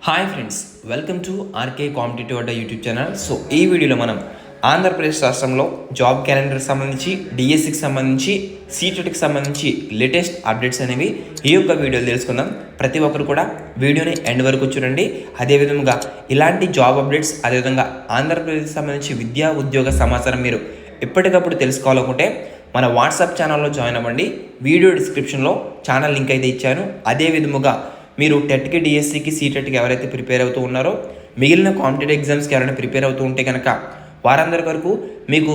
Hi friends, welcome to RK Competitive Adda YouTube channel. So ఈ వీడియోలో మనం ఆంధ్రప్రదేశ్ రాష్ట్రంలో జాబ్ క్యాలెండర్కి సంబంధించి, డిఎస్సికి సంబంధించి, సీటెట్కి సంబంధించి లేటెస్ట్ అప్డేట్స్ అనేవి ఈ యొక్క వీడియోలో తెలుసుకుందాం. ప్రతి ఒక్కరు కూడా వీడియోని ఎండ్ వరకు చూడండి. అదేవిధంగా ఇలాంటి జాబ్ అప్డేట్స్, అదేవిధంగా ఆంధ్రప్రదేశ్కి సంబంధించి విద్యా ఉద్యోగ సమాచారం మీరు ఎప్పటికప్పుడు తెలుసుకోవాలనుకుంటే మన వాట్సాప్ ఛానల్లో జాయిన్ అవ్వండి. వీడియో డిస్క్రిప్షన్లో ఛానల్ లింక్ అయితే ఇచ్చాను. అదే విధముగా మీరు టెట్కి, డిఎస్సికి, సీటెట్కి ఎవరైతే ప్రిపేర్ అవుతూ ఉన్నారో, మిగిలిన కాంపిటేటివ్ ఎగ్జామ్స్కి ఎవరైనా ప్రిపేర్ అవుతూ ఉంటే కనుక వారందరి వరకు మీకు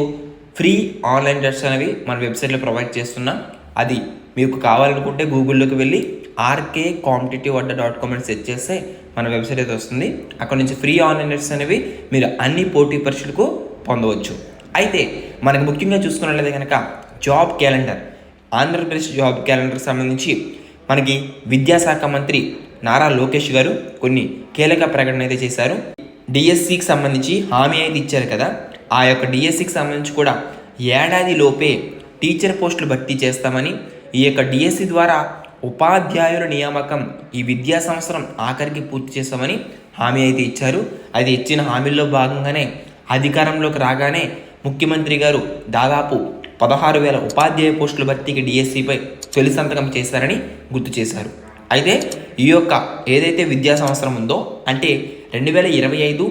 ఫ్రీ ఆన్లైన్ టెస్ట్స్ అనేవి మన వెబ్సైట్లో ప్రొవైడ్ చేస్తున్నాం. అది మీకు కావాలనుకుంటే గూగుల్లోకి వెళ్ళి rkcompetitiveadda.com అని సెర్చ్ చేస్తే మన వెబ్సైట్ అయితే వస్తుంది. అక్కడ నుంచి ఫ్రీ ఆన్లైన్ టెస్ట్స్ అనేవి మీరు అన్ని పోటీ పరీక్షలకు పొందవచ్చు. అయితే మనకు ముఖ్యంగా చూసుకున్నట్లయితే కనుక జాబ్ క్యాలెండర్, ఆంధ్రప్రదేశ్ జాబ్ క్యాలెండర్కి సంబంధించి మనకి విద్యాశాఖ మంత్రి నారా లోకేష్ గారు కొన్ని కీలక ప్రకటన అయితే చేశారు. డిఎస్సికి సంబంధించి హామీ అయితే ఇచ్చారు కదా, ఆ యొక్క డిఎస్సికి సంబంధించి కూడా ఏడాది లోపే టీచర్ పోస్టులు భర్తీ చేస్తామని, ఈ యొక్క డిఎస్సి ద్వారా ఉపాధ్యాయుల నియామకం ఈ విద్యా సంవత్సరం ఆఖరికి పూర్తి చేస్తామని హామీ అయితే ఇచ్చారు. అది ఇచ్చిన హామీల్లో భాగంగానే అధికారంలోకి రాగానే ముఖ్యమంత్రి గారు దాదాపు 16,000 ఉపాధ్యాయ పోస్టుల భర్తీకి డిఎస్సిపై తొలి సంతకం చేశారని గుర్తు చేశారు. అయితే ఈ యొక్క ఏదైతే విద్యా సంవత్సరం ఉందో, అంటే 2025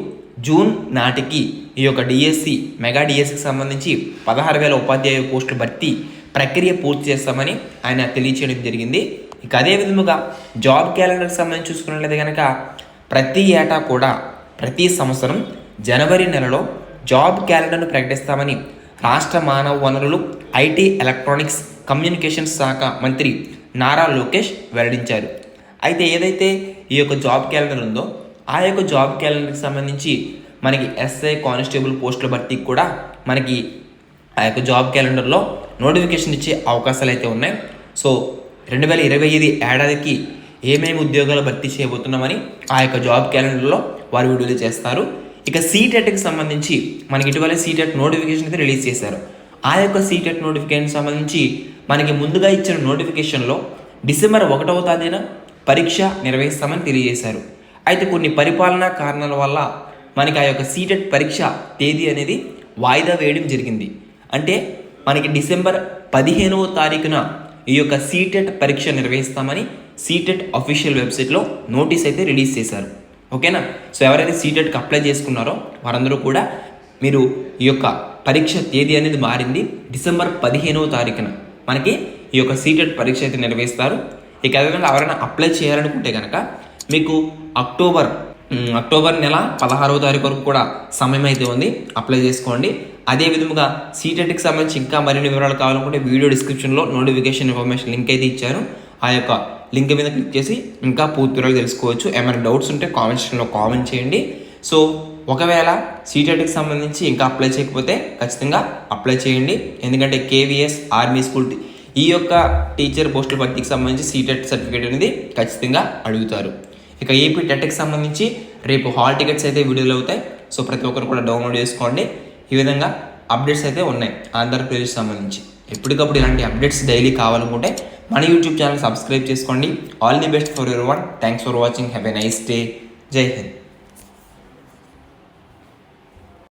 జూన్ నాటికి ఈ యొక్క డిఎస్సి, మెగా డిఎస్సికి సంబంధించి 16,000 ఉపాధ్యాయ పోస్టుల భర్తీ ప్రక్రియ పూర్తి చేస్తామని ఆయన తెలియచేయడం జరిగింది. ఇక అదే విధముగా జాబ్ క్యాలెండర్కి సంబంధించి చూసుకున్నట్లయితే కనుక ప్రతి ఏటా కూడా ప్రతి సంవత్సరం జనవరి నెలలో జాబ్ క్యాలెండర్ను ప్రకటిస్తామని రాష్ట్ర మానవ వనరులు, ఐటీ, ఎలక్ట్రానిక్స్, కమ్యూనికేషన్స్ శాఖ మంత్రి నారా లోకేష్ వెల్లడించారు. అయితే ఏదైతే ఈ యొక్క జాబ్ క్యాలెండర్ ఉందో, ఆ యొక్క జాబ్ క్యాలెండర్కి సంబంధించి మనకి ఎస్ఐ, కానిస్టేబుల్ పోస్టుల భర్తీకి కూడా మనకి ఆ యొక్క జాబ్ క్యాలెండర్లో నోటిఫికేషన్ ఇచ్చే అవకాశాలు అయితే ఉన్నాయి. సో 2025 ఏడాదికి ఏమేమి ఉద్యోగాలు భర్తీ చేయబోతున్నామని ఆ యొక్క జాబ్ క్యాలెండర్లో వారు విడుదల చేస్తారు. ఇక సీటెట్కి సంబంధించి మనకి ఇటీవల సీటెట్ నోటిఫికేషన్ అయితే రిలీజ్ చేశారు. ఆ యొక్క సీటెట్ నోటిఫికేషన్ సంబంధించి మనకి ముందుగా ఇచ్చిన నోటిఫికేషన్లో డిసెంబర్ 1వ తేదీన పరీక్ష నిర్వహిస్తామని తెలియజేశారు. అయితే కొన్ని పరిపాలనా కారణాల వల్ల మనకి ఆ యొక్క సీటెట్ పరీక్ష తేదీ అనేది వాయిదా వేయడం జరిగింది. అంటే మనకి డిసెంబర్ 15వ తారీఖున ఈ యొక్క సీటెట్ పరీక్ష నిర్వహిస్తామని సీటెట్ అఫీషియల్ వెబ్సైట్లో నోటీస్ అయితే రిలీజ్ చేశారు. ఓకేనా? సో ఎవరైతే సీటెట్కి అప్లై చేసుకున్నారో వారందరూ కూడా మీరు ఈ యొక్క పరీక్ష తేదీ అనేది మారింది. డిసెంబర్ 15వ తారీఖున మనకి ఈ యొక్క సీటెట్ పరీక్ష అయితే నిర్వహిస్తారు. ఇక అదేవిధంగా ఎవరైనా అప్లై చేయాలనుకుంటే కనుక మీకు అక్టోబర్ నెల 16వ తారీఖు వరకు కూడా సమయం అయితే ఉంది, అప్లై చేసుకోండి. అదే విధముగా సీటెట్కి సంబంధించి ఇంకా మరిన్ని వివరాలు కావాలనుకుంటే వీడియో డిస్క్రిప్షన్లో నోటిఫికేషన్ ఇన్ఫర్మేషన్ లింక్ అయితే ఇచ్చారు. ఆ యొక్క లింక్ మీద క్లిక్ చేసి ఇంకా పూర్తి వివరాలు తెలుసుకోవచ్చు. ఏమైనా డౌట్స్ ఉంటే కామెంట్ సెక్షన్లో కామెంట్ చేయండి. సో ఒకవేళ సీటెట్కి సంబంధించి ఇంకా అప్లై చేయకపోతే ఖచ్చితంగా అప్లై చేయండి. ఎందుకంటే కేవీఎస్, ఆర్మీ స్కూల్ ఈ యొక్క టీచర్ పోస్టుల భర్తీకి సంబంధించి సీటెట్ సర్టిఫికేట్ అనేది ఖచ్చితంగా అడుగుతారు. ఇక ఏపీ టెట్కి సంబంధించి రేపు హాల్ టికెట్స్ అయితే విడుదల అవుతాయి. సో ప్రతి ఒక్కరు కూడా డౌన్లోడ్ చేసుకోండి. ఈ విధంగా అప్డేట్స్ అయితే ఉన్నాయి ఆంధ్రప్రదేశ్ సంబంధించి. ఎప్పటికప్పుడు ఇలాంటి అప్డేట్స్ డైలీ కావాలనుకుంటే మన యూట్యూబ్ ఛానల్ సబ్స్క్రైబ్ చేసుకోండి. All the best for everyone. Thanks for watching. Have a nice day. జై హింద్.